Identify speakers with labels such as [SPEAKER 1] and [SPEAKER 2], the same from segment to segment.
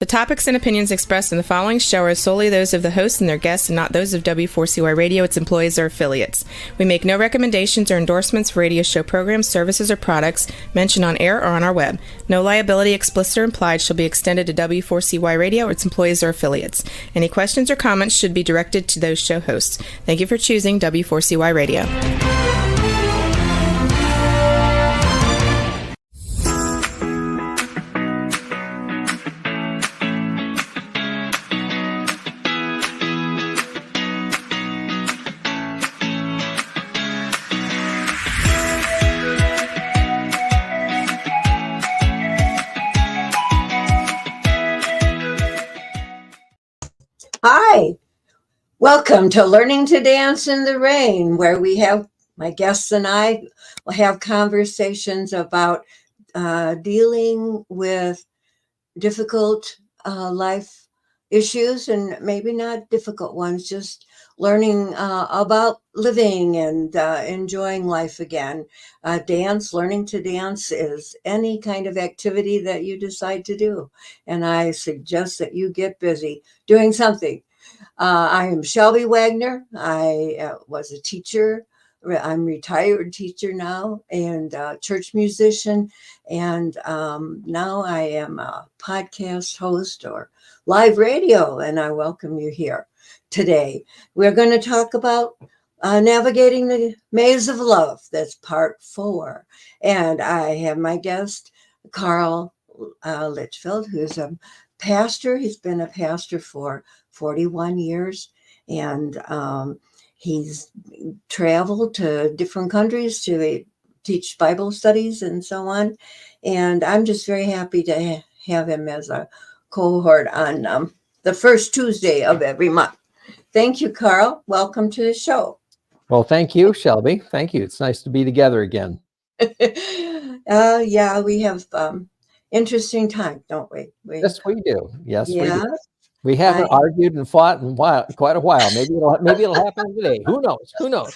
[SPEAKER 1] The topics and opinions expressed in the following show are solely those of the hosts and their guests and not those of W4CY Radio, its employees, or affiliates. We make no recommendations or endorsements for radio show programs, services, or products mentioned on air or on our web. No liability, explicit or implied, shall be extended to W4CY Radio, its employees, or affiliates. Any questions or comments should be directed to those show hosts. Thank you for choosing W4CY Radio.
[SPEAKER 2] Hi, welcome to Learning to Dance in the Rain, where we have my guests and I will have conversations about dealing with difficult life issues, and maybe not difficult ones, just learning about living and enjoying life again. Learning to dance is any kind of activity that you decide to do. And I suggest that you get busy doing something. I am Shelby Wagner. I was a teacher. I'm a retired teacher now and church musician. And now I am a podcast host or live radio, and I welcome you here today. We're going to talk about navigating the maze of love. That's part 4. And I have my guest, Carl Litchfield, who's a pastor. He's been a pastor for 41 years, and he's traveled to different countries to teach Bible studies and so on. And I'm just very happy to have him as a cohort on the first Tuesday of every month. Thank you, Carl. Welcome to the show.
[SPEAKER 3] Well, thank you, Shelby. Thank you. It's nice to be together again.
[SPEAKER 2] Yeah, we have interesting time, don't we?
[SPEAKER 3] Yes, we do. Yes,
[SPEAKER 2] yeah.
[SPEAKER 3] we do. We haven't argued and fought in quite a while. Maybe it'll happen today. Who knows? Who knows?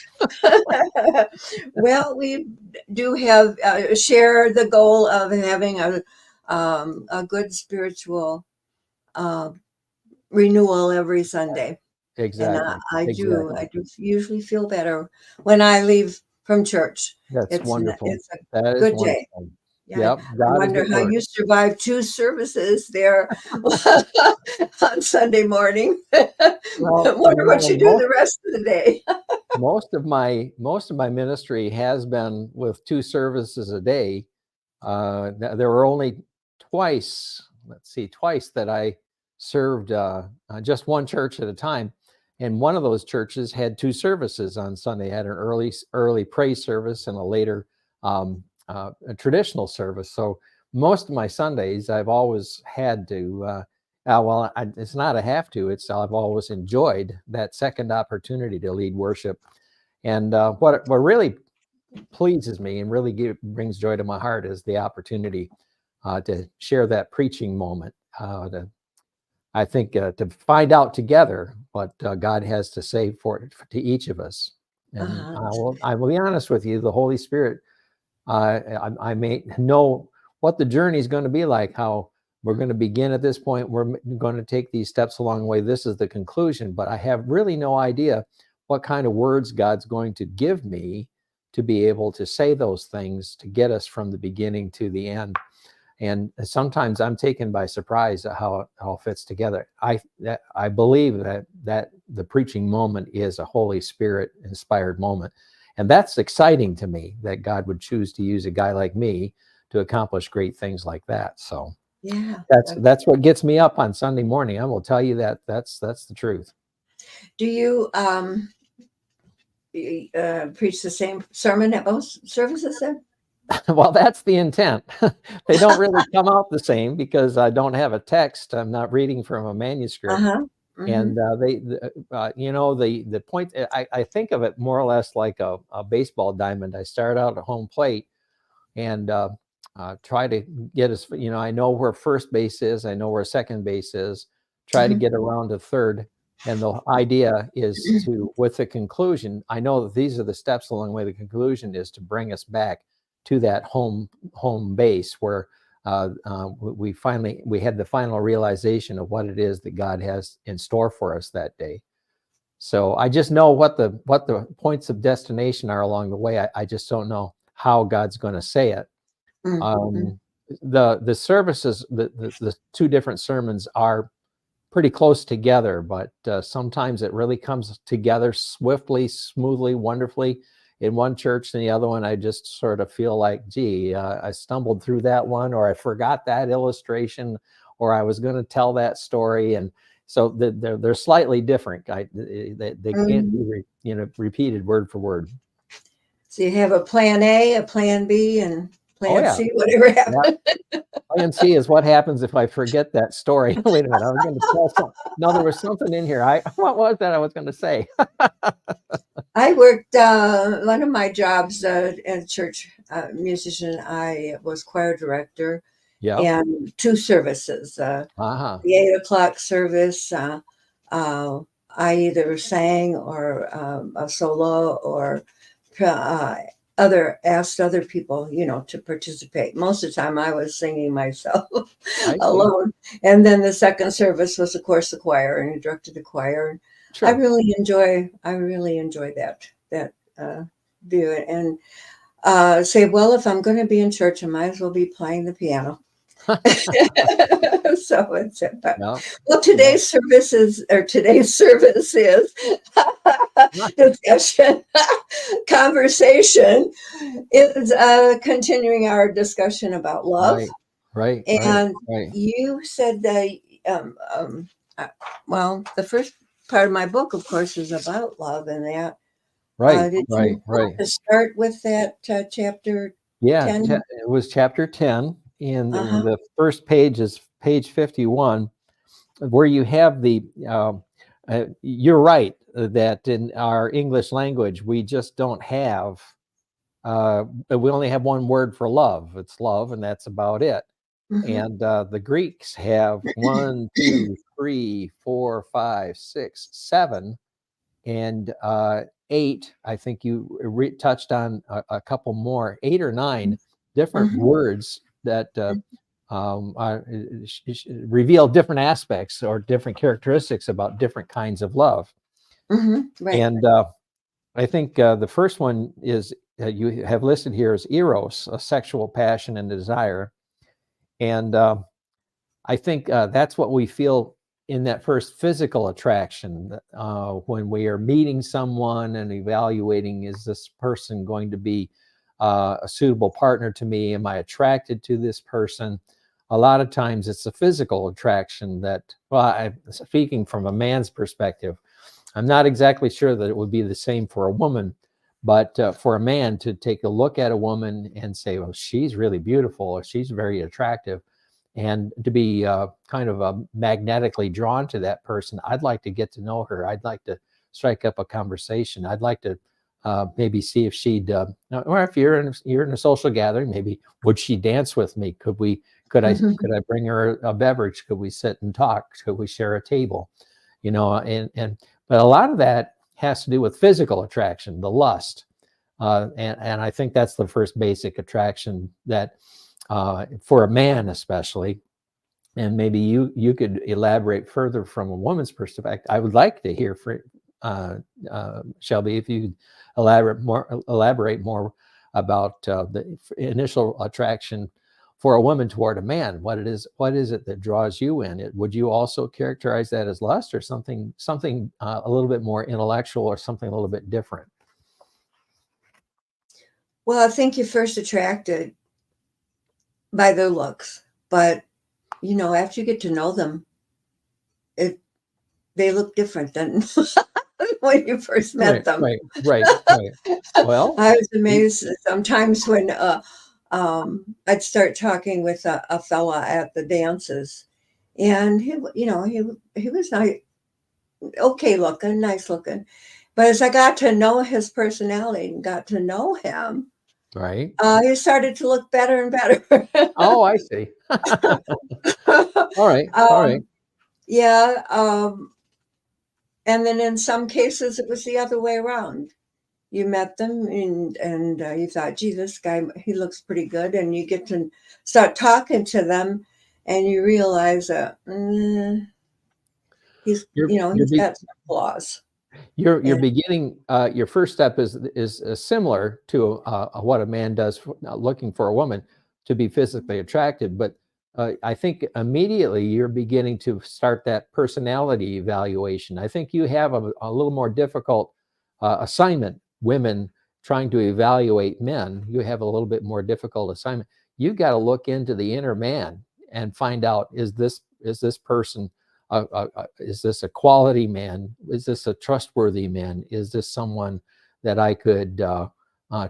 [SPEAKER 2] Well, we do have share the goal of having a good spiritual renewal every Sunday.
[SPEAKER 3] Exactly.
[SPEAKER 2] And I do usually feel better when I leave from church.
[SPEAKER 3] That's wonderful.
[SPEAKER 2] It's a good day.
[SPEAKER 3] Yeah,
[SPEAKER 2] yep. I wonder how you survived 2 services there on Sunday morning. Well, I wonder what you do the rest of the day.
[SPEAKER 3] most of my ministry has been with 2 services a day. There were only twice that I served just one church at a time. And one of those churches had 2 services on Sunday. Had an early praise service and a later a traditional service. So most of my Sundays, I've always had to. It's not a have to. I've always enjoyed that second opportunity to lead worship. And what really pleases me and really brings joy to my heart is the opportunity to share that preaching moment. I think to find out together what God has to say to each of us. And I will be honest with you, the Holy Spirit, I may know what the journey is going to be like, how we're going to begin at this point. We're going to take these steps along the way. This is the conclusion, but I have really no idea what kind of words God's going to give me to be able to say those things to get us from the beginning to the end. And sometimes I'm taken by surprise at how it all fits together. I believe that the preaching moment is a Holy Spirit inspired moment. And that's exciting to me, that God would choose to use a guy like me to accomplish great things like that. So yeah, that's what gets me up on Sunday morning. I will tell you that's the truth.
[SPEAKER 2] Do you preach the same sermon at both services then?
[SPEAKER 3] Well, that's the intent. They don't really come out the same because I don't have a text. I'm not reading from a manuscript. Mm-hmm. And the point, I think of it more or less like a baseball diamond. I start out at home plate and try to get us, I know where first base is. I know where second base is. Try to get around to third. And the idea is to, with the conclusion, I know that these are the steps along the way. The conclusion is to bring us back to that home base where we had the final realization of what it is that God has in store for us that day. So I just know what the points of destination are along the way. I just don't know how God's going to say it.
[SPEAKER 2] Mm-hmm.
[SPEAKER 3] The services, the two different sermons are pretty close together, but sometimes it really comes together swiftly, smoothly, wonderfully in one church, and the other one I just sort of feel like, gee, I stumbled through that one, or I forgot that illustration, or I was going to tell that story. And so they're slightly different. They can't be repeated word for word.
[SPEAKER 2] So you have a plan A, a plan B, and plan
[SPEAKER 3] yeah.
[SPEAKER 2] C, whatever happens.
[SPEAKER 3] Plan C is what happens if I forget that story. Wait a minute, I was going to tell something. No, there was something in here. What was that I was going to say?
[SPEAKER 2] I worked, one of my jobs as church musician, I was choir director.
[SPEAKER 3] Yeah.
[SPEAKER 2] And two services. The 8:00 service, I either sang or a solo, or asked other people, to participate. Most of the time I was singing myself alone. And then the second service was, of course, the choir, and I directed the choir. Sure. I really enjoy that view, and say, well, if I'm going to be in church, I might as well be playing the piano. So it's it. But, well, today's service is discussion, conversation is continuing our discussion about love.
[SPEAKER 3] Right.
[SPEAKER 2] And you said that, well, the first part of my book, of course, is about love, and that. Did you want to start with that chapter?
[SPEAKER 3] Yeah,
[SPEAKER 2] 10?
[SPEAKER 3] it was chapter 10. And the first page is page 51, where you have the, you're right, that in our English language, we just don't have, we only have one word for love. It's love, and that's about it. Mm-hmm. And the Greeks have 1, 2, 3, 4, 5, 6, 7, and 8. I think you touched on a couple more, 8 or 9 different words that reveal different aspects or different characteristics about different kinds of love.
[SPEAKER 2] Right.
[SPEAKER 3] And I think the first one is you have listed here is eros, a sexual passion and desire. And I think that's what we feel in that first physical attraction, when we are meeting someone and evaluating, is this person going to be a suitable partner to me? Am I attracted to this person? A lot of times it's a physical attraction that, well, speaking from a man's perspective, I'm not exactly sure that it would be the same for a woman, but for a man to take a look at a woman and say, well, she's really beautiful, or she's very attractive, and to be kind of magnetically drawn to that person. I'd like to get to know her. I'd like to strike up a conversation. I'd like to maybe see if she'd, or if you're in a social gathering, maybe would she dance with me? Could I bring her a beverage? Could we sit and talk? Could we share a table? But a lot of that has to do with physical attraction, the lust, and I think that's the first basic attraction that for a man especially. And maybe you could elaborate further from a woman's perspective. I would like to hear Shelby, if you elaborate more about the initial attraction for a woman toward a man. What is it that draws you in? Would you also characterize that as lust, or something a little bit more intellectual, or something a little bit different?
[SPEAKER 2] Well, I think you're first attracted by their looks, but after you get to know them, they look different than when you first met them.
[SPEAKER 3] Right. Well,
[SPEAKER 2] I was amazed sometimes when I'd start talking with a fella at the dances, and he was nice, okay looking, nice looking, but as I got to know his personality and got to know him,
[SPEAKER 3] right,
[SPEAKER 2] he started to look better and better.
[SPEAKER 3] Oh, I see. All right.
[SPEAKER 2] Yeah. And then in some cases it was the other way around. you met them and you thought, gee, this guy, he looks pretty good. And you get to start talking to them and you realize that he's,
[SPEAKER 3] You're, you're,
[SPEAKER 2] he's
[SPEAKER 3] be,
[SPEAKER 2] got some flaws.
[SPEAKER 3] you're
[SPEAKER 2] And
[SPEAKER 3] beginning, your first step is similar to what a man does for, looking for a woman to be physically attractive. But I think immediately you're beginning to start that personality evaluation. I think you have a little more difficult assignment. Women trying to evaluate men, you have a little bit more difficult assignment. You've got to look into the inner man and find out, is this person, is this a quality man? Is this a trustworthy man? Is this someone that I could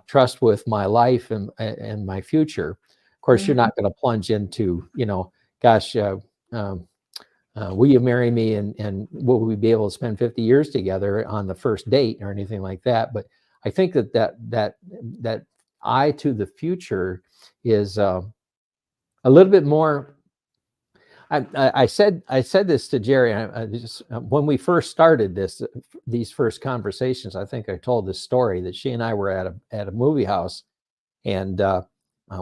[SPEAKER 3] trust with my life and my future? Of course, you're not going to plunge into, gosh, will you marry me and will we be able to spend 50 years together on the first date or anything like that? But I think that eye to the future is a little bit more. I said this to Jerry when we first started these first conversations. I think I told this story that she and I were at a movie house, and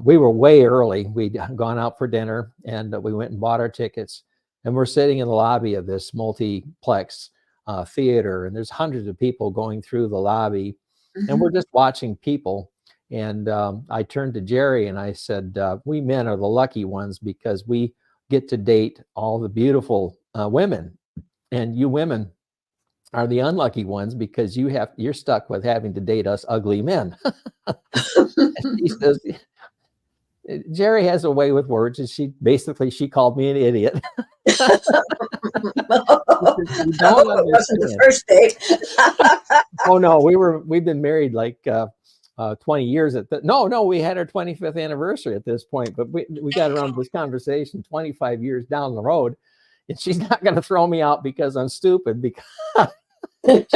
[SPEAKER 3] we were way early. We'd gone out for dinner, and we went and bought our tickets, and we're sitting in the lobby of this multiplex theater, and there's hundreds of people going through the lobby, and we're just watching people. And I turned to Jerry and I said, we men are the lucky ones because we get to date all the beautiful women, and you women are the unlucky ones because you're stuck with having to date us ugly men. She says, Jerry has a way with words, and she called me an idiot.
[SPEAKER 2] it wasn't the first date.
[SPEAKER 3] Oh no, we've been married like 20 years no, we had our 25th anniversary at this point, but we got around this conversation 25 years down the road, and she's not going to throw me out because I'm stupid, because at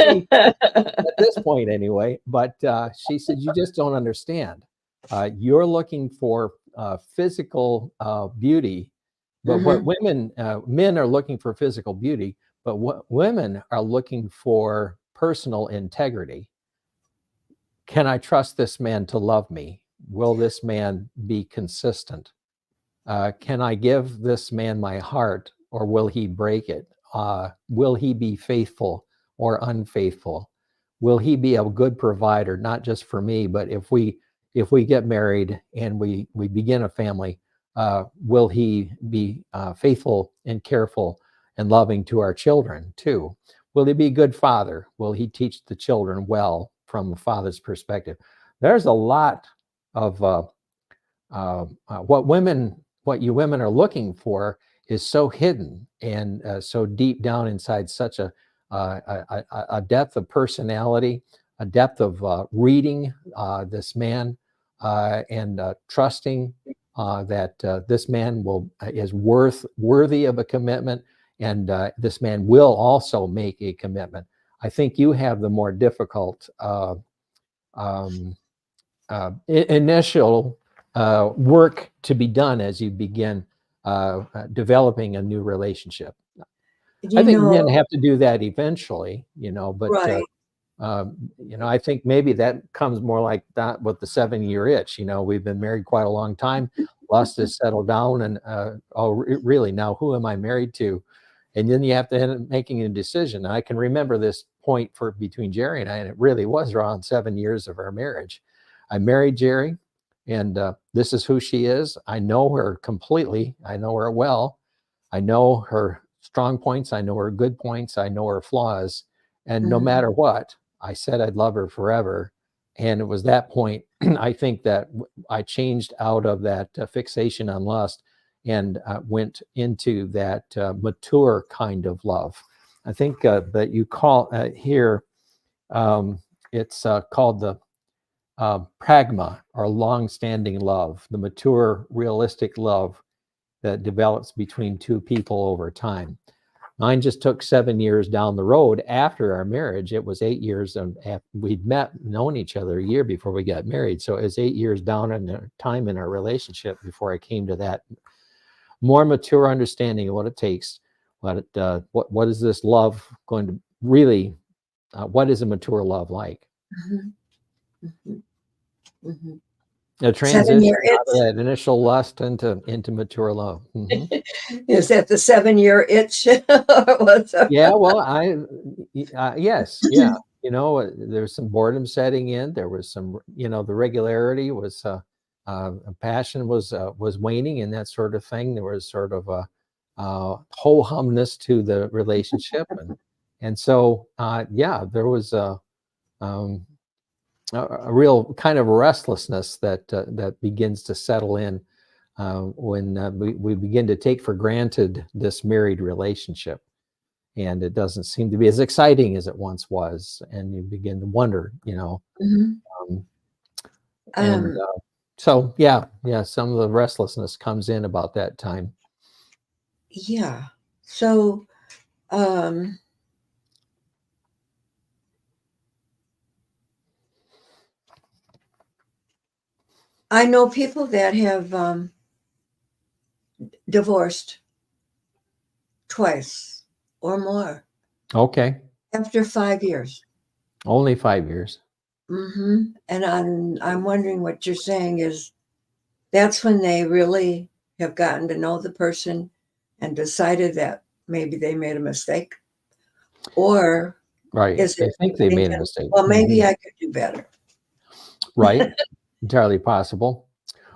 [SPEAKER 3] this point anyway. But she said, you just don't understand. You're looking for physical beauty, but what men are looking for physical beauty, but what women are looking for personal integrity. Can I trust this man to love me? Will this man be consistent? Can I give this man my heart, or will he break it? Will he be faithful or unfaithful? Will he be a good provider, not just for me, but if we get married and we begin a family, will he be faithful and careful and loving to our children too? Will he be a good father? Will he teach the children well from the father's perspective? There's a lot of what you women are looking for is so hidden and so deep down inside such a depth of personality, a depth of reading this man and trusting that this man is worthy of a commitment, and this man will also make a commitment. I think you have the more difficult initial work to be done as you begin developing a new relationship. I think men have to do that eventually, but
[SPEAKER 2] right.
[SPEAKER 3] I think maybe that comes more like that with the 7-year itch. We've been married quite a long time. Lust has settled down, and really, now who am I married to? And then you have to end up making a decision. And I can remember this point between Jerry and I, and it really was around 7 years of our marriage. I married Jerry, and this is who she is. I know her completely. I know her well. I know her strong points. I know her good points. I know her flaws. And no matter what, I said I'd love her forever. And it was that point, I think, that I changed out of that fixation on lust and went into that mature kind of love. I think that you call here, it's called the pragma, or long-standing love, the mature, realistic love that develops between two people over time. Mine just took 7 years down the road after our marriage. It was 8 years, and we'd known each other a year before we got married. So it was 8 years down in time in our relationship before I came to that more mature understanding of what it takes. What is this love going to really? What is a mature love like?
[SPEAKER 2] Mhm. Mhm.
[SPEAKER 3] A
[SPEAKER 2] 7
[SPEAKER 3] transition
[SPEAKER 2] year
[SPEAKER 3] out of
[SPEAKER 2] itch.
[SPEAKER 3] that initial lust into mature love. Mhm.
[SPEAKER 2] Is that the 7 year itch? Or what's up?
[SPEAKER 3] Yeah, well, yes, yeah. There's some boredom setting in. There was some, the regularity was, passion was waning and that sort of thing. There was sort of a ho-humness to the relationship, and so yeah, there was um, a real kind of restlessness that begins to settle in when we begin to take for granted this married relationship. And it doesn't seem to be as exciting as it once was. And you begin to wonder,
[SPEAKER 2] Mhm.
[SPEAKER 3] um, and
[SPEAKER 2] Um,
[SPEAKER 3] so, yeah, some of the restlessness comes in about that time.
[SPEAKER 2] yeah. So, um, I know people that have divorced twice or more
[SPEAKER 3] Okay.
[SPEAKER 2] after 5 years.
[SPEAKER 3] Only 5 years.
[SPEAKER 2] And I'm wondering what you're saying is that's when they really have gotten to know the person and decided that maybe they made a mistake, or
[SPEAKER 3] Right.
[SPEAKER 2] is
[SPEAKER 3] They
[SPEAKER 2] it
[SPEAKER 3] think they made a
[SPEAKER 2] thinking,
[SPEAKER 3] mistake.
[SPEAKER 2] well, maybe
[SPEAKER 3] Mhm.
[SPEAKER 2] I could do better?
[SPEAKER 3] Right. Entirely possible.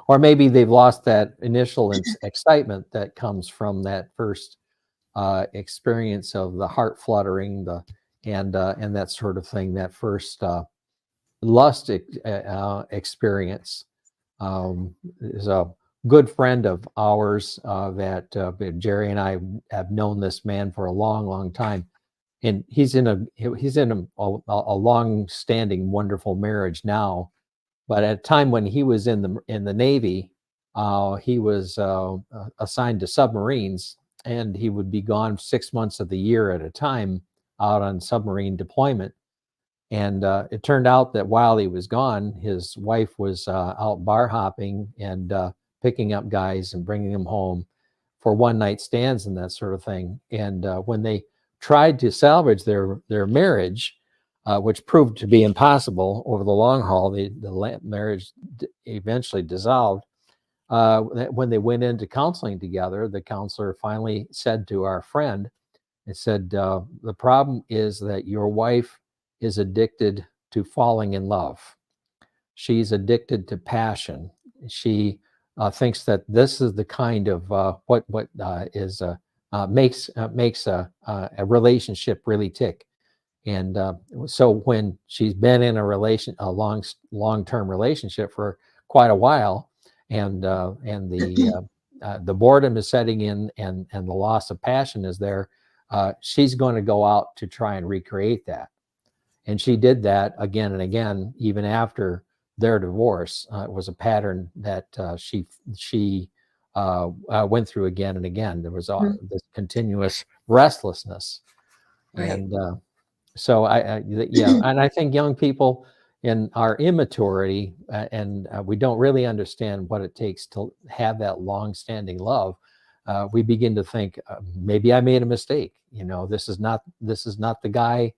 [SPEAKER 3] Or maybe they've lost that initial excitement that comes from that first experience of the heart fluttering, and that sort of thing. That first lust experience. Is a good friend of ours that Jerry and I have known this man for a long, long time, and he's in a long-standing, wonderful marriage now. But at a time when he was in the Navy, he was assigned to submarines, and he would be gone 6 months of the year at a time out on submarine deployment. And it turned out that while he was gone, his wife was out bar hopping and picking up guys and bringing them home for one night stands and that sort of thing. And when they tried to salvage their marriage, which proved to be impossible over the long haul, the marriage eventually dissolved. When they went into counseling together, the counselor finally said to our friend, it said, the problem is that your wife is addicted to falling in love. She's addicted to passion. She thinks that this is the kind of what is makes a relationship really tick. And so when she's been in a long-term relationship for quite a while, and the boredom is setting in, and the loss of passion is there, she's going to go out to try and recreate that. And she did that again and again, even after their divorce. It was a pattern that she went through again and again. There was
[SPEAKER 2] Mhm.
[SPEAKER 3] this continuous restlessness,
[SPEAKER 2] Right.
[SPEAKER 3] and so yeah, and I think young people in our immaturity, and we don't really understand what it takes to have that long-standing love. We begin to think, maybe I made a mistake. This is not the guy.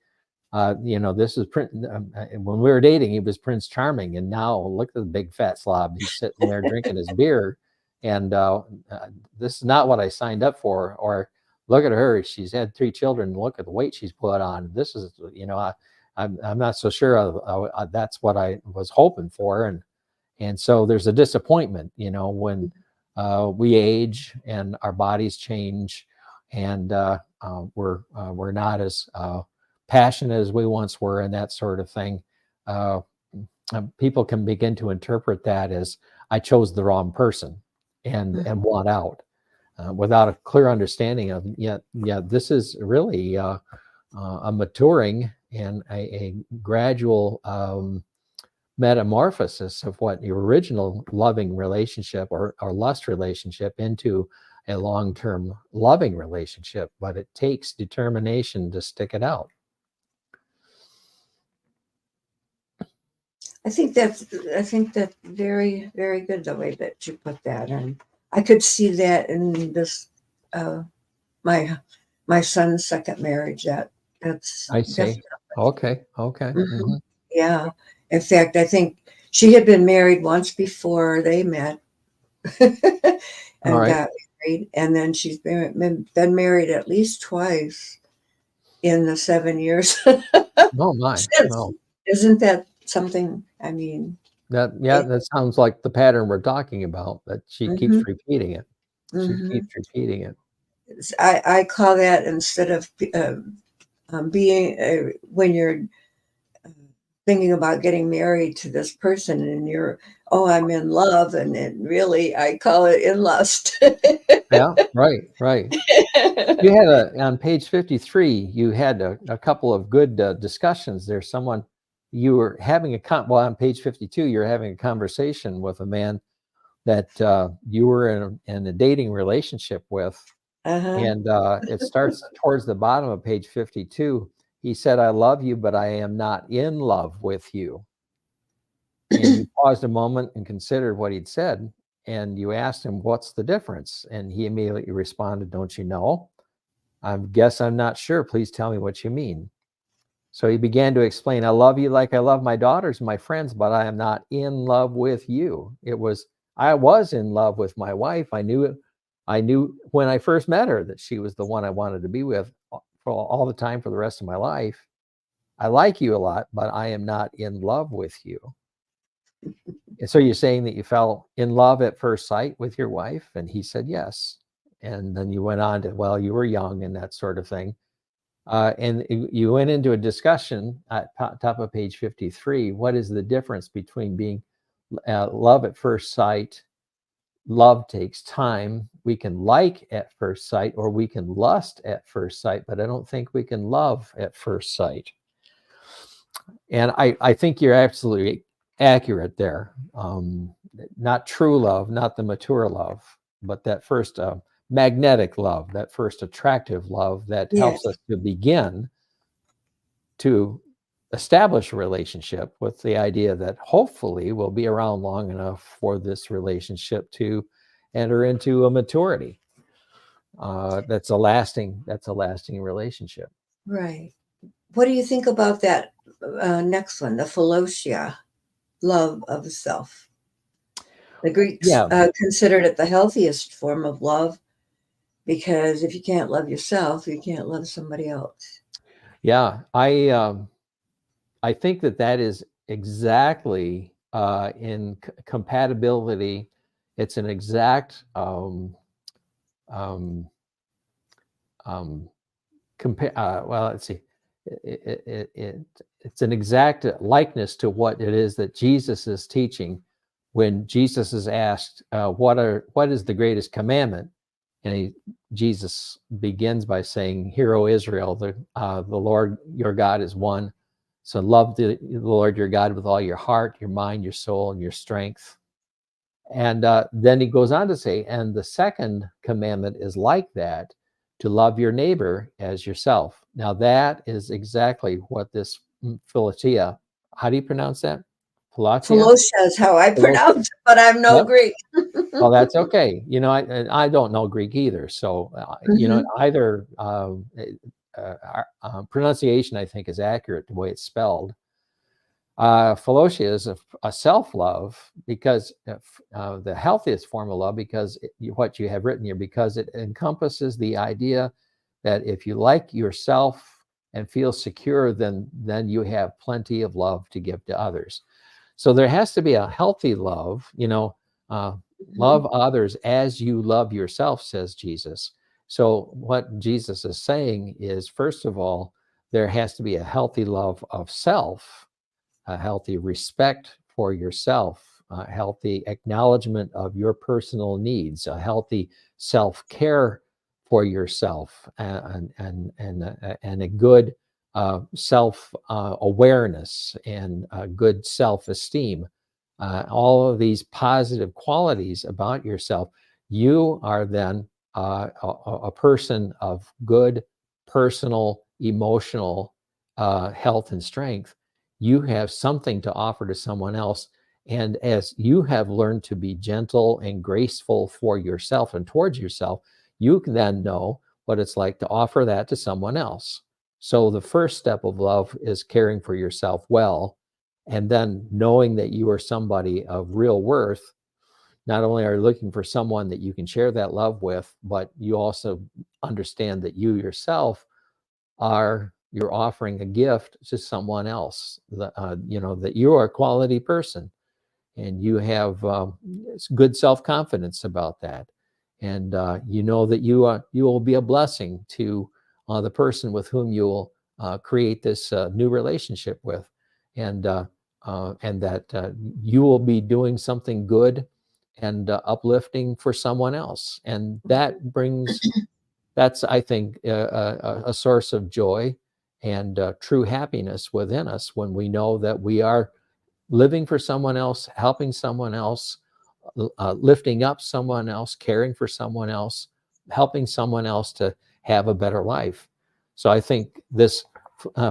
[SPEAKER 3] This is when we were dating, he was Prince Charming, and now look at the big fat slob. He's sitting there drinking his beer, and this is not what I signed up for. Or look at her; she's had 3 children. Look at the weight she's put on. This is, I'm not so sure that's what I was hoping for, and so there's a disappointment, when we age and our bodies change, and we're not as passionate as we once were, and that sort of thing. Uh, People can begin to interpret that as I chose the wrong person, and want out without a clear understanding of, this is really a maturing and a gradual metamorphosis of what your original loving relationship or lust relationship into a long-term loving relationship, but it takes determination to stick it out.
[SPEAKER 2] I think that's very, very good the way that you put that. And I could see that in this uh my my son's second marriage. That's
[SPEAKER 3] I see.
[SPEAKER 2] definitely.
[SPEAKER 3] Okay.
[SPEAKER 2] Mhm.
[SPEAKER 3] Mhm.
[SPEAKER 2] Yeah. In fact, I think she had been married once before they met
[SPEAKER 3] All
[SPEAKER 2] and
[SPEAKER 3] right.
[SPEAKER 2] got married. And then she's been married at least twice in the 7 years
[SPEAKER 3] Oh my.
[SPEAKER 2] since.
[SPEAKER 3] No.
[SPEAKER 2] Isn't that something? I mean,
[SPEAKER 3] That sounds like the pattern we're talking about, that she keeps
[SPEAKER 2] mhm,
[SPEAKER 3] repeating it. She
[SPEAKER 2] mhm.
[SPEAKER 3] keeps repeating it.
[SPEAKER 2] I call that, instead of being, when you're thinking about getting married to this person and you're, oh, I'm in love, and then really I call it in lust.
[SPEAKER 3] Yeah, right, right. You had on page 53, you had a couple of good discussions there. You were having well, on page 52, you're having a conversation with a man that you were in a dating relationship with.
[SPEAKER 2] Uh-huh.
[SPEAKER 3] And it starts towards the bottom of page 52. He said, I love you, but I am not in love with you. And you paused a moment and considered what he'd said. And you asked him, what's the difference? And he immediately responded, don't you know? I guess I'm not sure. Please tell me what you mean. So he began to explain, I love you like I love my daughters and my friends, but I am not in love with you. I was in love with my wife. I knew when I first met her that she was the one I wanted to be with for all the time for the rest of my life. I like you a lot, but I am not in love with you. And so you're saying that you fell in love at first sight with your wife? And he said, yes. And then you went on to, well, you were young and that sort of thing. And you went into a discussion at top of page 53. What is the difference between being love at first sight? Love takes time. We can like at first sight, or we can lust at first sight, but I don't think we can love at first sight. And I think you're absolutely accurate there. Not true love, not the mature love, but that first magnetic love, that first attractive love that
[SPEAKER 2] Yes.
[SPEAKER 3] helps us to begin to establish a relationship with the idea that hopefully we'll be around long enough for this relationship to enter into a maturity. That's a lasting relationship.
[SPEAKER 2] Right. What do you think about that next one, the philosia, love of self? The Greeks
[SPEAKER 3] Yeah,
[SPEAKER 2] considered it the healthiest form of love, because if you can't love yourself, you can't love somebody else.
[SPEAKER 3] yeah. I think that is exactly in compatibility. It's an exact um, well, let's see. It's an exact likeness to what it is that Jesus is teaching when Jesus is asked, what is the greatest commandment? And Jesus begins by saying, "Hear, O Israel, the Lord your God is one. So love the Lord your God with all your heart, your mind, your soul, and your strength." And then he goes on to say, and the second commandment is like that, to love your neighbor as yourself. Now that is exactly what this philatia, how do you pronounce that? Philatia?
[SPEAKER 2] Philosia is how I
[SPEAKER 3] Philotia?
[SPEAKER 2] pronounce it, but I'm no
[SPEAKER 3] Yep.
[SPEAKER 2] Greek.
[SPEAKER 3] Well, that's okay. I don't know Greek either. So,
[SPEAKER 2] Mhm.
[SPEAKER 3] either pronunciation, I think, is accurate the way it's spelled. Philosia is a self-love, because the healthiest form of love, because what you have written here, because it encompasses the idea that if you like yourself and feel secure, then you have plenty of love to give to others. So there has to be a healthy love, love others as you love yourself, says Jesus. So what Jesus is saying is, first of all, there has to be a healthy love of self, a healthy respect for yourself, a healthy acknowledgement of your personal needs, a healthy self-care for yourself, and a good self awareness, and good self-esteem. All of these positive qualities about yourself, you are then a person of good personal, emotional health and strength. You have something to offer to someone else. And as you have learned to be gentle and graceful for yourself and towards yourself, you can then know what it's like to offer that to someone else. So the first step of love is caring for yourself well. And then knowing that you are somebody of real worth, not only are you looking for someone that you can share that love with, but you also understand that you yourself you're offering a gift to someone else, that you are a quality person, and you have good self-confidence about that. And you know that you will be a blessing to the person with whom you will create this new relationship with, and that you will be doing something good and uplifting for someone else. And that's, I think, a source of joy and true happiness within us when we know that we are living for someone else, helping someone else, lifting up someone else, caring for someone else, helping someone else to have a better life. So I think this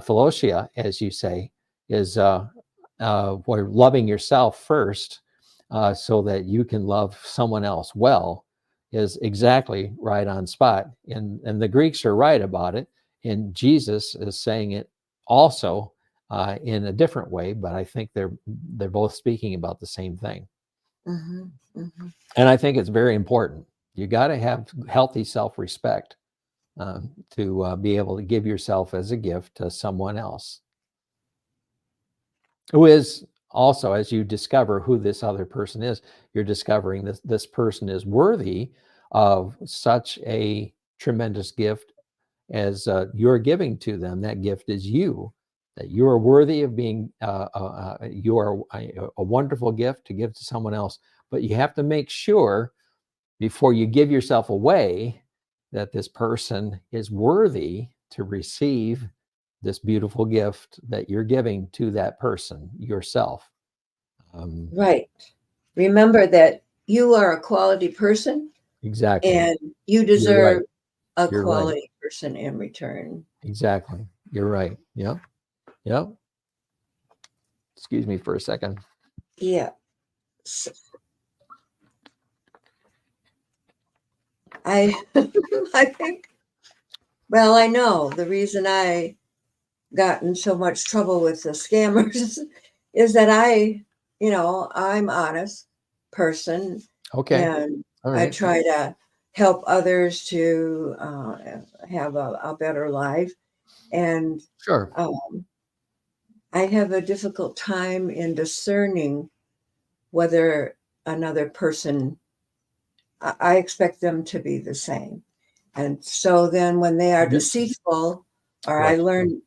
[SPEAKER 3] philotia, as you say, is where loving yourself first so that you can love someone else well is exactly right on spot. And the Greeks are right about it. And Jesus is saying it also in a different way, but I think they're both speaking about the same thing.
[SPEAKER 2] Mm-hmm. Mm-hmm.
[SPEAKER 3] And I think it's very important. You got to have healthy self-respect to be able to give yourself as a gift to someone else, who is also, as you discover who this other person is, you're discovering that this person is worthy of such a tremendous gift as you're giving to them. That gift is you, that you are worthy of being, you are a wonderful gift to give to someone else. But you have to make sure before you give yourself away that this person is worthy to receive this beautiful gift that you're giving to that person yourself.
[SPEAKER 2] Right. Remember that you are a quality person.
[SPEAKER 3] Exactly.
[SPEAKER 2] And you
[SPEAKER 3] You're
[SPEAKER 2] deserve
[SPEAKER 3] right.
[SPEAKER 2] a
[SPEAKER 3] You're right.
[SPEAKER 2] quality person in return.
[SPEAKER 3] Exactly. You're right. Yeah. Yeah. Excuse me for a second.
[SPEAKER 2] Yeah. So I I think, well, I know the reason I got in so much trouble with the scammers is that I'm honest person,
[SPEAKER 3] Okay.
[SPEAKER 2] and
[SPEAKER 3] All
[SPEAKER 2] I
[SPEAKER 3] right.
[SPEAKER 2] try to help others to have a better life. And
[SPEAKER 3] Sure.
[SPEAKER 2] I have a difficult time in discerning whether another person, I expect them to be the same. And so then when they are deceitful, or I
[SPEAKER 3] Right.
[SPEAKER 2] learn,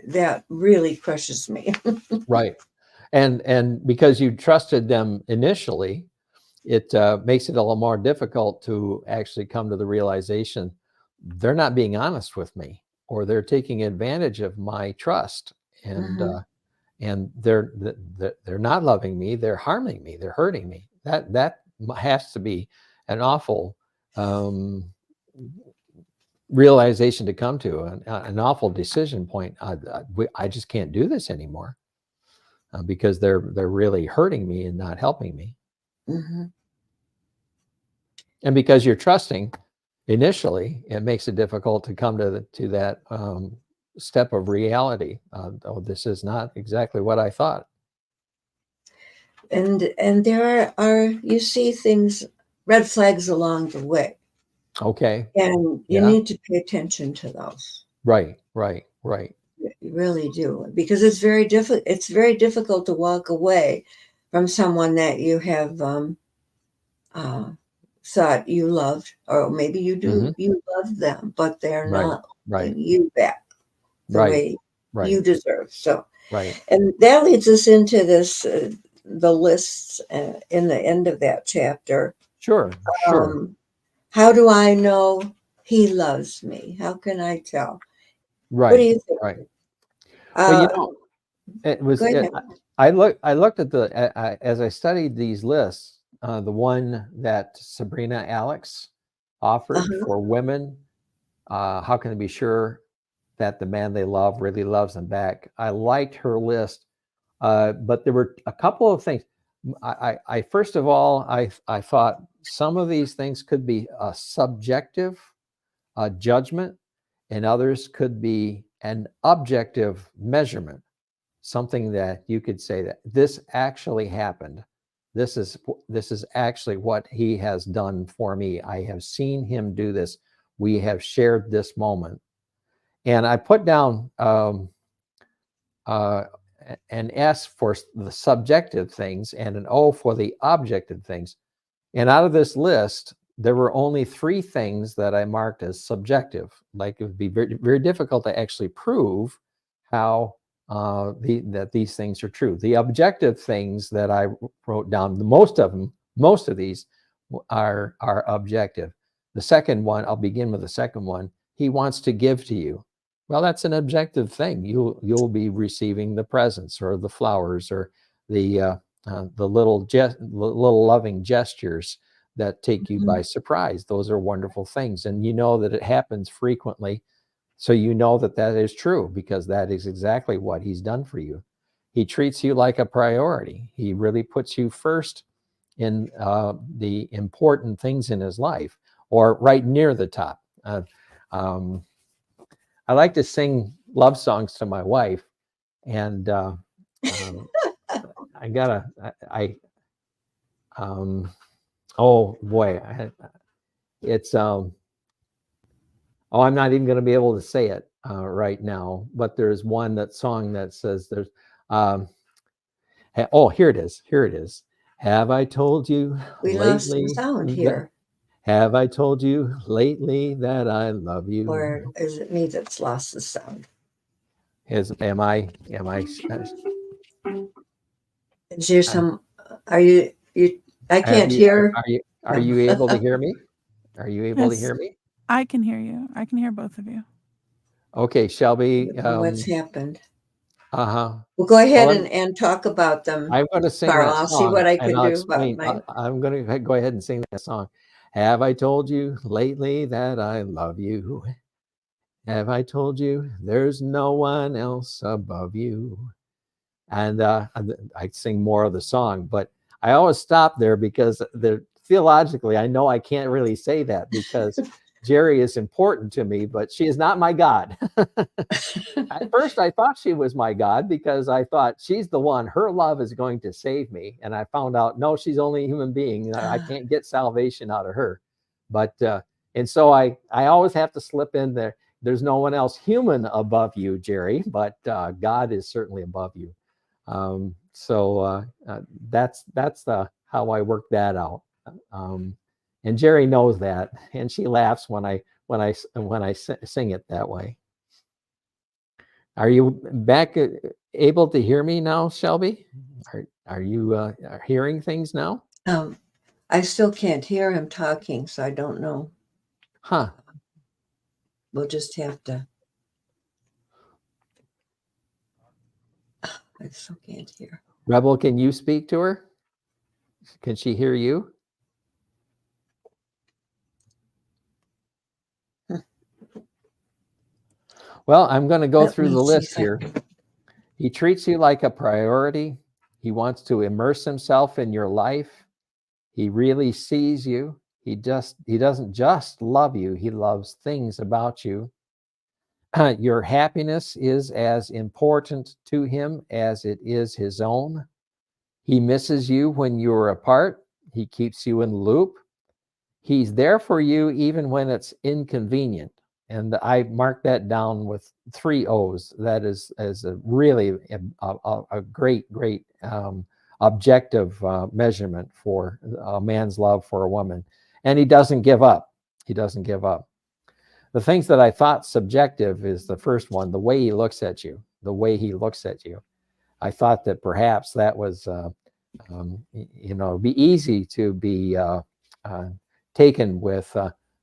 [SPEAKER 2] that really crushes me.
[SPEAKER 3] Right. And because you trusted them initially, it makes it a little more difficult to actually come to the realization they're not being honest with me, or they're taking advantage of my trust, and
[SPEAKER 2] Mhm.
[SPEAKER 3] and they're not loving me, they're harming me, they're hurting me. That has to be an awful realization to come to, an awful decision point. I just can't do this anymore because they're really hurting me and not helping me.
[SPEAKER 2] Mhm.
[SPEAKER 3] And because you're trusting initially, it makes it difficult to come to that step of reality. Oh, this is not exactly what I thought.
[SPEAKER 2] And there are, you see things, red flags along the way,
[SPEAKER 3] Okay.
[SPEAKER 2] and you
[SPEAKER 3] Yeah.
[SPEAKER 2] need to pay attention to those.
[SPEAKER 3] Right. Right. Right.
[SPEAKER 2] You really do, because it's very difficult. It's very difficult to walk away from someone that you have uh, thought you loved, or maybe you
[SPEAKER 3] Hmm.
[SPEAKER 2] do, you love them, but they're
[SPEAKER 3] Right.
[SPEAKER 2] not
[SPEAKER 3] Right.
[SPEAKER 2] loving you back the
[SPEAKER 3] Right.
[SPEAKER 2] way
[SPEAKER 3] Right.
[SPEAKER 2] you deserve. So,
[SPEAKER 3] Right.
[SPEAKER 2] and that leads us into this, the lists in the end of that chapter.
[SPEAKER 3] Sure. Sure.
[SPEAKER 2] Um, how do I know he loves me? How can I tell? What do
[SPEAKER 3] Right.
[SPEAKER 2] you think?
[SPEAKER 3] Right. Well,
[SPEAKER 2] Uh,
[SPEAKER 3] it was.
[SPEAKER 2] Go ahead.
[SPEAKER 3] I looked at as I studied these lists. The one that Sabrina Alex offered
[SPEAKER 2] Uh-huh.
[SPEAKER 3] for women. How can they be sure that the man they love really loves them back? I liked her list, but there were a couple of things. I first of all, I thought some of these things could be a subjective judgment, and others could be an objective measurement. something that you could say that this actually happened. This is actually what he has done for me. I have seen him do this. We have shared this moment. And I put down an S for the subjective things and an O for the objective things. And out of this list, there were only 3 things that I marked as subjective. Like it would be very, very difficult to actually prove how that these things are true. The objective things that I wrote down, most of these are objective. The second one, I'll begin with the second one. He wants to give to you. Well, that's an objective thing. You'll be receiving the presents or the flowers or the little loving gestures that take you by surprise. Those are wonderful things, and you know that it happens frequently. So you know that that is true because that is exactly what he's done for you. He treats you like a priority. He really puts you first in the important things in his life, or right near the top. I like to sing love songs to my wife, and oh boy, it's I'm not even going to be able to say it right now, but there's that song that says here it is. Have I told you
[SPEAKER 2] We lost the sound here.
[SPEAKER 3] Have I told you lately that I love you?
[SPEAKER 2] Or is it me that's lost the sound?
[SPEAKER 3] Am I?
[SPEAKER 2] Is there some? Are you? I can't hear.
[SPEAKER 3] Are you able to hear me? Are you able to
[SPEAKER 4] Yes.
[SPEAKER 3] hear me?
[SPEAKER 4] I can hear you. I can hear both of you.
[SPEAKER 3] Okay, Shelby.
[SPEAKER 2] What's happened?
[SPEAKER 3] Well,
[SPEAKER 2] go ahead and talk about them.
[SPEAKER 3] I'm going to sing
[SPEAKER 2] Carl,
[SPEAKER 3] that
[SPEAKER 2] I'll
[SPEAKER 3] song.
[SPEAKER 2] see what I can
[SPEAKER 3] and I'll
[SPEAKER 2] do about
[SPEAKER 3] explain.
[SPEAKER 2] mine.
[SPEAKER 3] I'm going to go ahead and sing that song. Have I told you lately that I love you? Have I told you there's no one else above you? And I sing more of the song, but I always stop there because theologically, I know I can't really say that because Jerry is important to me, but she is not my God. At first, I thought she was my God because I thought she's the one, her love is going to save me. And I found out, no, she's only a human being. I can't get salvation out of her. But, and so I always have to slip in there. There's no one else human above you, Jerry, but God is certainly above you. That's how I work that out. And Jerry knows that, and she laughs when I sing it that way. Are you back able to hear me now, Shelby? Are you hearing things now?
[SPEAKER 2] I still can't hear him talking, so I don't know.
[SPEAKER 3] Huh.
[SPEAKER 2] We'll just have to. I still can't hear.
[SPEAKER 3] Rebel, can you speak to her? Can she hear you? Well, I'm going to go through the list here. He treats you like a priority. He wants to immerse himself in your life. He really sees you. He doesn't just love you. He loves things about you. Your happiness is as important to him as it is his own. He misses you when you're apart. He keeps you in the loop. He's there for you even when it's inconvenient. And I marked that down with 3 O's. That is a really a great objective measurement for a man's love for a woman. And he doesn't give up. He doesn't give up. The things that I thought subjective is the first one, the way he looks at you, the way he looks at you. I thought that perhaps that was, be easy to be taken with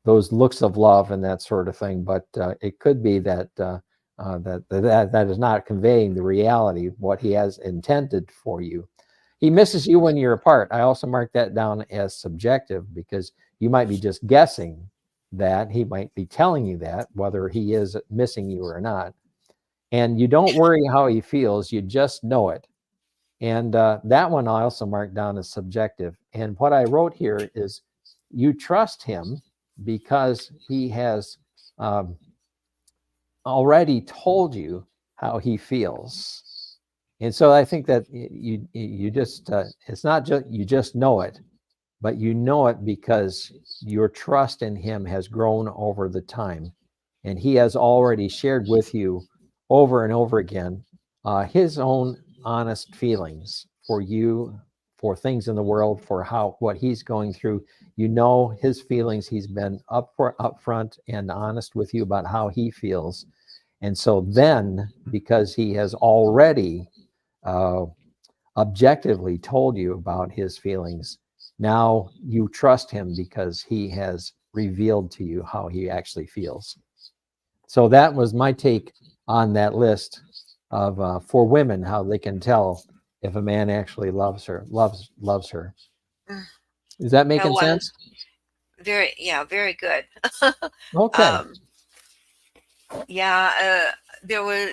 [SPEAKER 3] those looks of love and that sort of thing. But it could be that that is not conveying the reality of what he has intended for you. He misses you when you're apart. I also marked that down as subjective because you might be just guessing that. He might be telling you that, whether he is missing you or not. And you don't worry how he feels, you just know it. And that one I also marked down as subjective. And what I wrote here is you trust him because he has already told you how he feels. And so I think that you just it's not just you just know it, but you know it because your trust in him has grown over the time, and he has already shared with you over and over again his own honest feelings for you, for things in the world, for what he's going through. You know his feelings. He's been upfront and honest with you about how he feels. And so then, because he has already objectively told you about his feelings, now you trust him because he has revealed to you how he actually feels. So that was my take on that list of for women, how they can tell if a man actually loves her. Is that making sense?
[SPEAKER 2] Very good.
[SPEAKER 3] Okay.
[SPEAKER 2] There was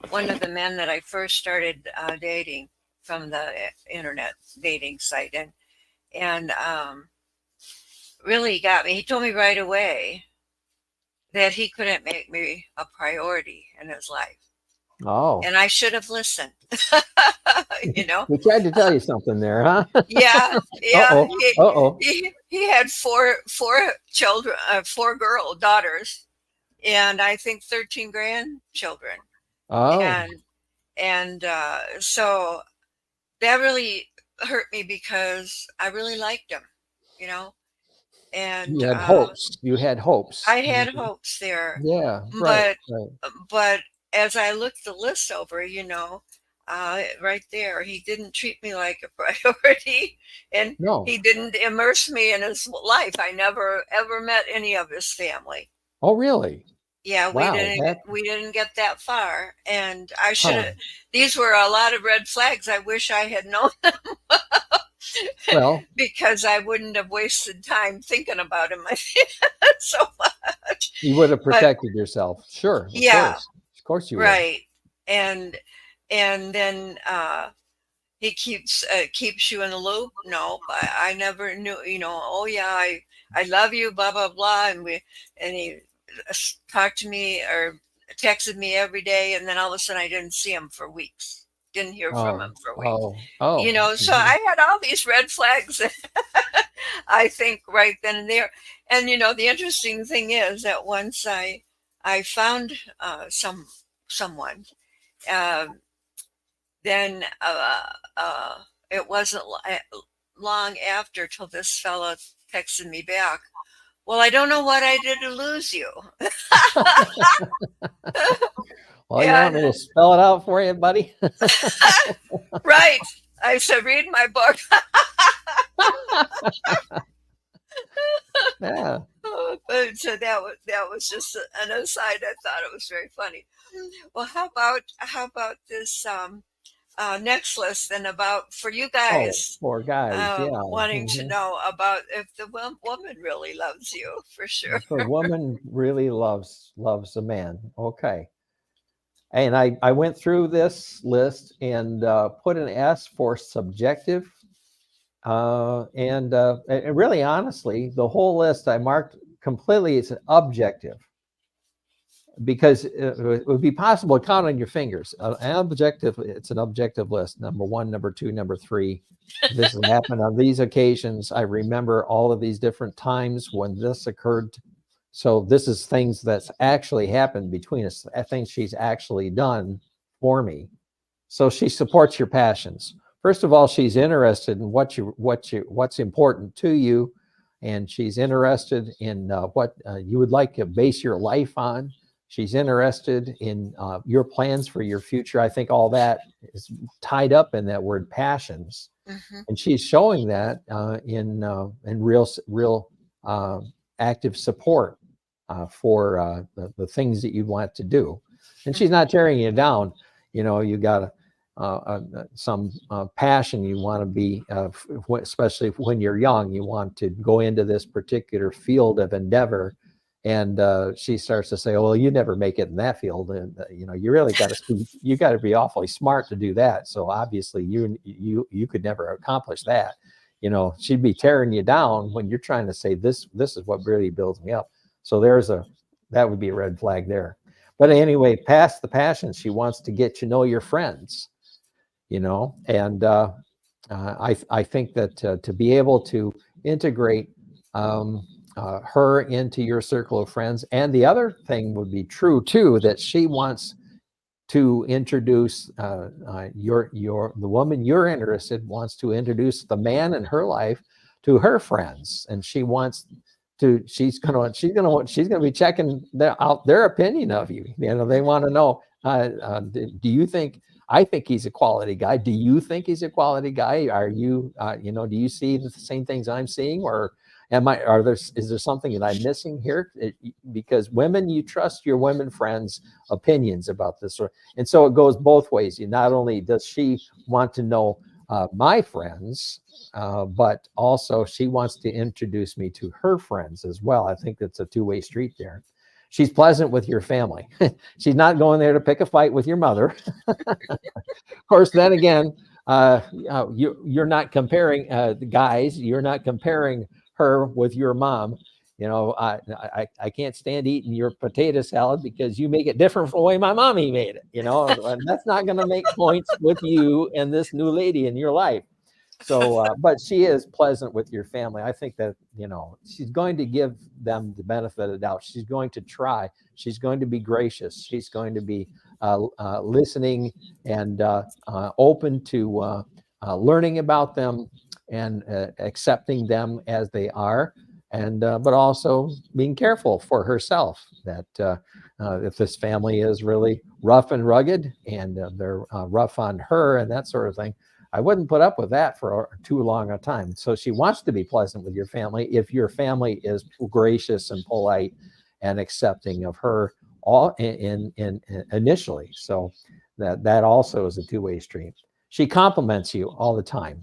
[SPEAKER 2] one of the men that I first started dating from the internet dating site, and really got me. He told me right away that he couldn't make me a priority in his life.
[SPEAKER 3] Oh.
[SPEAKER 2] And I should have listened.
[SPEAKER 3] We tried to tell you something there, huh?
[SPEAKER 2] Yeah.
[SPEAKER 3] Uh-oh.
[SPEAKER 2] He had four children, 4 girl daughters, and I think 13 grandchildren.
[SPEAKER 3] Oh.
[SPEAKER 2] And so that really hurt me because I really liked him, And
[SPEAKER 3] you had hopes.
[SPEAKER 2] I had hopes there.
[SPEAKER 3] Yeah, right.
[SPEAKER 2] But as I looked the list over, right there, he didn't treat me like a priority, and
[SPEAKER 3] No.
[SPEAKER 2] he didn't immerse me in his life. I never ever met any of his family.
[SPEAKER 3] Oh, really?
[SPEAKER 2] Yeah,
[SPEAKER 3] Wow,
[SPEAKER 2] we didn't get that far, and I should have. These were a lot of red flags. I wish I had known them.
[SPEAKER 3] Well,
[SPEAKER 2] because I wouldn't have wasted time thinking about him so much.
[SPEAKER 3] You would have protected yourself. Sure. Of course you would.
[SPEAKER 2] Right. And then he keeps you in the loop. No, I never knew, oh yeah, I love you, blah, blah, blah. And he talked to me or texted me every day. And then all of a sudden I didn't see him for weeks. Didn't hear from him for weeks. So I had all these red flags, I think, right then and there. And, the interesting thing is that once I found someone, then it wasn't long after till this fella texted me back. Well, I don't know what I did to lose you.
[SPEAKER 3] Well, you want me to spell it out for you, buddy?
[SPEAKER 2] Right. I said, read my book.
[SPEAKER 3] Yeah.
[SPEAKER 2] But so that was just an aside. I thought it was very funny. Well, how about this next list then about for you guys?
[SPEAKER 3] For guys,
[SPEAKER 2] wanting to know about if the woman really loves you, for sure.
[SPEAKER 3] If a woman really loves a man, okay. And I went through this list and put an S for subjective. And really, honestly, the whole list I marked completely as objective, because it would be possible to count on your fingers. It's an objective list. Number 1, number 2, number 3. This has happened on these occasions. I remember all of these different times when this occurred. So this is things that's actually happened between us. I think she's actually done for me. So she supports your passions. First of all, she's interested in what's important to you, and she's interested in what you would like to base your life on. She's interested in your plans for your future. I think all that is tied up in that word passions, and she's showing that in real active support for the things that you want to do. And she's not tearing you down. You got some passion you want to be, especially when you're young, you want to go into this particular field of endeavor. And she starts to say, well, you never make it in that field. And, you really got to be awfully smart to do that. So obviously you could never accomplish that. She'd be tearing you down when you're trying to say this is what really builds me up. So that would be a red flag there. But anyway, past the passion, she wants to get to know your friends, and I think that to be able to integrate her into your circle of friends, and the other thing would be true too, that she wants to introduce the woman you're interested wants to introduce the man in her life to her friends, and she wants to. She's gonna be checking out their opinion of you. They want to know. Do you think? I think he's a quality guy. Do you think he's a quality guy? Are you, do you see the same things I'm seeing, or is there something that I'm missing here? Because women, you trust your women friends' opinions about this, and so it goes both ways. Not only does she want to know my friends, but also she wants to introduce me to her friends as well. I think that's a two-way street there. She's pleasant with your family. She's not going there to pick a fight with your mother. Of course, then again, you're not comparing the guys. You're not comparing her with your mom. I can't stand eating your potato salad because you make it different from the way my mommy made it. And that's not going to make points with you and this new lady in your life. So, but she is pleasant with your family. I think that, she's going to give them the benefit of the doubt. She's going to try. She's going to be gracious. She's going to be listening and open to learning about them and accepting them as they are. And but also being careful for herself that if this family is really rough and rugged and they're rough on her and that sort of thing, I wouldn't put up with that for too long a time. So she wants to be pleasant with your family if your family is gracious and polite and accepting of her all in initially. So that also is a two-way street. She compliments you all the time.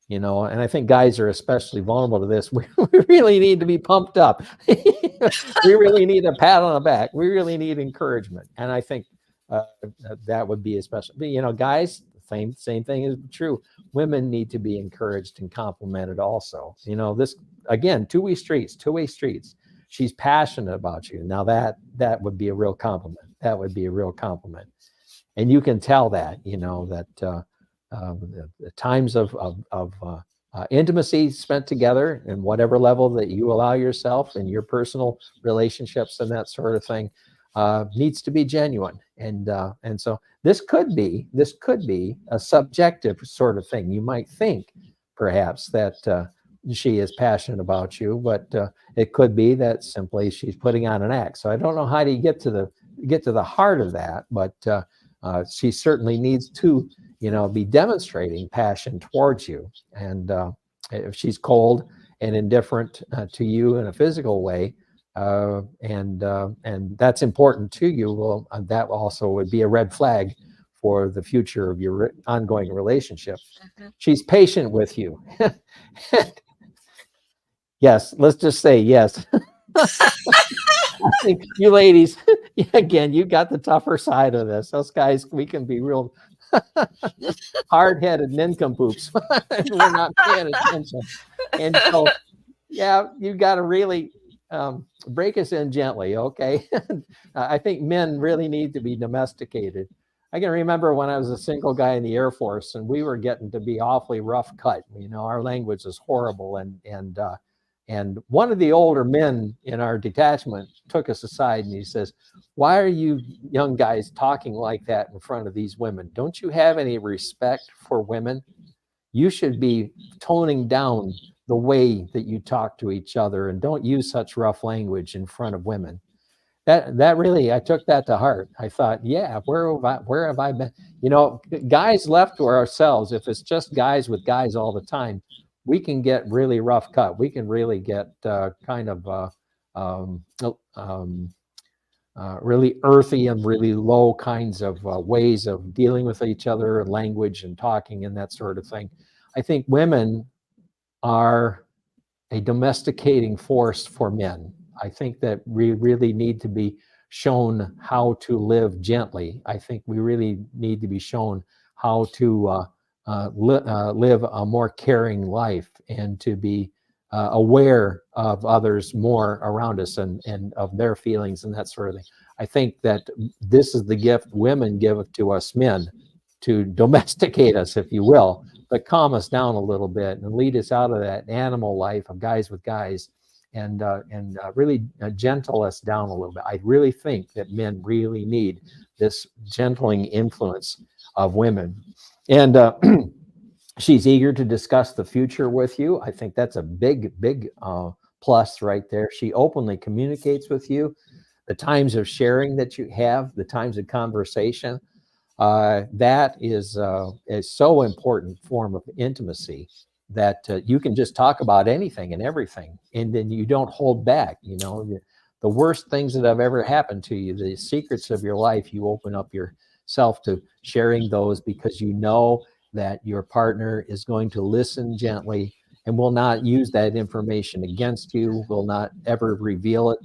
[SPEAKER 3] And I think guys are especially vulnerable to this. We really need to be pumped up. We really need a pat on the back. We really need encouragement. And I think that would be especially, guys, same thing is true. Women need to be encouraged and complimented also. This, again, two-way streets. She's passionate about you. Now that would be a real compliment. That would be a real compliment. And you can tell that, that the times of intimacy spent together and whatever level that you allow yourself in your personal relationships and that sort of thing needs to be genuine. And so this could be a subjective sort of thing. You might think perhaps that she is passionate about you, but it could be that simply she's putting on an act. So I don't know how to get to the heart of that, but she certainly needs to be demonstrating passion towards you. And if she's cold and indifferent to you in a physical way, and that's important to you, well, that also would be a red flag for the future of your ongoing relationship. Mm-hmm. She's patient with you. Yes, let's just say yes. I think you ladies, again, you got the tougher side of this. Us guys, we can be real hard-headed nincompoops. We're not paying attention. And so, yeah, you got to really break us in gently, okay? I think men really need to be domesticated. I can remember when I was a single guy in the Air Force, and we were getting to be awfully rough cut. Our language is horrible, and one of the older men in our detachment took us aside and he says, "Why are you young guys talking like that in front of these women? Don't you have any respect for women? You should be toning down the way that you talk to each other and don't use such rough language in front of women." That really, I took that to heart. I thought, yeah, where have I been? Guys left to ourselves, if it's just guys with guys all the time, we can get really rough cut. We can really get really earthy and really low kinds of ways of dealing with each other and language and talking and that sort of thing. I think women are a domesticating force for men. I think that we really need to be shown how to live gently. I think we really need to be shown how to live a more caring life and to be aware of others more around us and of their feelings and that sort of thing. I think that this is the gift women give to us men, to domesticate us, if you will, but calm us down a little bit and lead us out of that animal life of guys with guys, and really gentle us down a little bit. I really think that men really need this gentling influence of women. And she's eager to discuss the future with you. I think that's a big plus right there. She openly communicates with you. The times of sharing that you have, the times of conversation, that is so important form of intimacy, that you can just talk about anything and everything, and then you don't hold back. You know, the worst things that have ever happened to you, the secrets of your life, you open up yourself to sharing those, because you know that your partner is going to listen gently and will not use that information against you, will not ever reveal it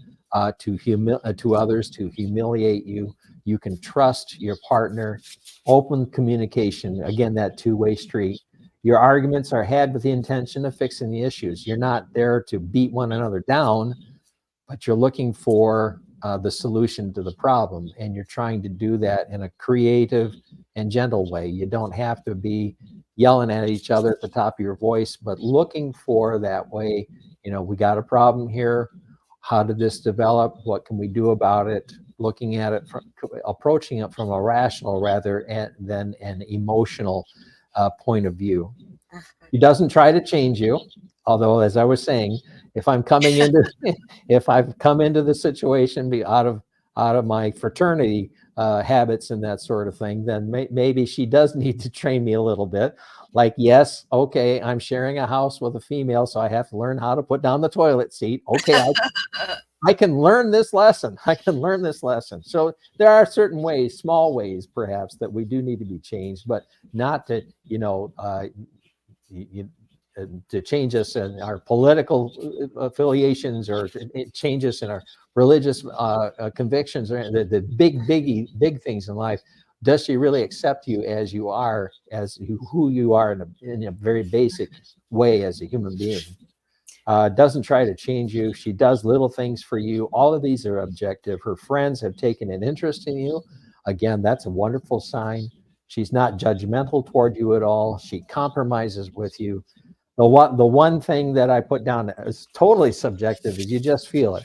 [SPEAKER 3] to others to humiliate you. You can trust your partner. Open communication, again, that two-way street. Your arguments are had with the intention of fixing the issues. You're not there to beat one another down, but you're looking for the solution to the problem, and you're trying to do that in a creative and gentle way. You don't have to be yelling at each other at the top of your voice, but looking for that way, you know, we got a problem here. How did this develop? What can we do about it? Looking at it, approaching it from a rational rather than an emotional point of view. He doesn't try to change you, although, as I was saying, if I've come into the situation be out of my fraternity habits and that sort of thing, then maybe she does need to train me a little bit. Like, yes, okay, I'm sharing a house with a female, so I have to learn how to put down the toilet seat. Okay, I can learn this lesson. So there are certain ways, small ways perhaps, that we do need to be changed, but not to, to change us in our political affiliations, or change us in our religious convictions, or the big things in life. Does she really accept you as you are, who you are in a very basic way as a human being? Doesn't try to change you. She does little things for you. All of these are objective. Her friends have taken an interest in you. Again, that's a wonderful sign. She's not judgmental toward you at all. She compromises with you. The one thing that I put down is totally subjective is you just feel it.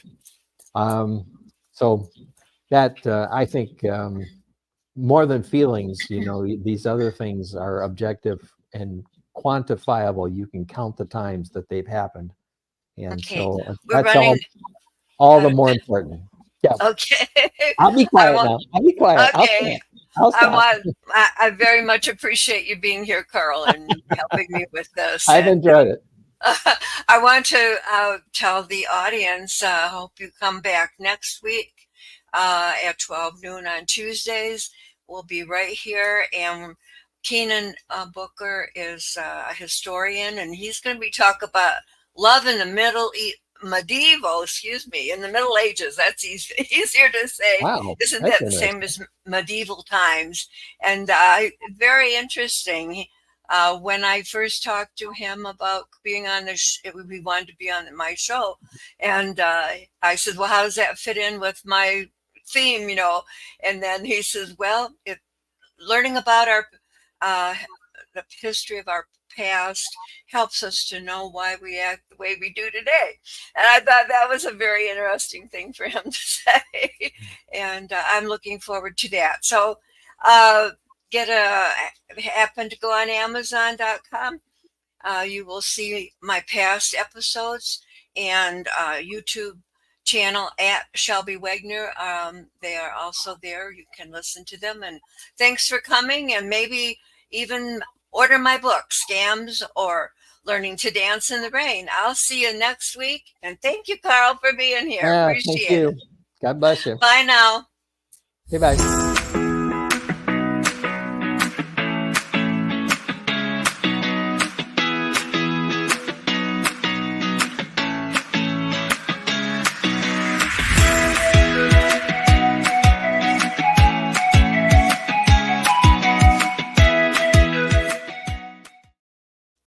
[SPEAKER 3] So that I think more than feelings, these other things are objective and quantifiable. You can count the times that they've happened. And
[SPEAKER 2] Okay.
[SPEAKER 3] so
[SPEAKER 2] We're
[SPEAKER 3] that's
[SPEAKER 2] running,
[SPEAKER 3] all the more important. Yeah.
[SPEAKER 2] Okay.
[SPEAKER 3] I'll be quiet now. I'll be quiet.
[SPEAKER 2] Okay.
[SPEAKER 3] I'll stop.
[SPEAKER 2] I very much appreciate you being here, Carl, and helping me with this.
[SPEAKER 3] I've enjoyed it.
[SPEAKER 2] I want to tell the audience, hope you come back next week at 12 noon on Tuesdays. We'll be right here, and Keenan Booker is a historian, and he's going to be talking about love in the in the Middle Ages. That's easier to say.
[SPEAKER 3] Wow,
[SPEAKER 2] Isn't that the same as medieval times? And very interesting. When I first talked to him about being on we wanted to be on my show, and I said, well, how does that fit in with my theme, And then he says, well, learning about the history of our past helps us to know why we act the way we do today. And I thought that was a very interesting thing for him to say. And I'm looking forward to that. So happen to go on Amazon.com. You will see my past episodes, and YouTube channel at Shelby Wagner. They are also there. You can listen to them. And thanks for coming, and maybe even order my book, Scams or Learning to Dance in the Rain. I'll see you next week. And thank you, Carl, for being here. Appreciate it.
[SPEAKER 3] God bless you.
[SPEAKER 2] Bye now.
[SPEAKER 3] Bye.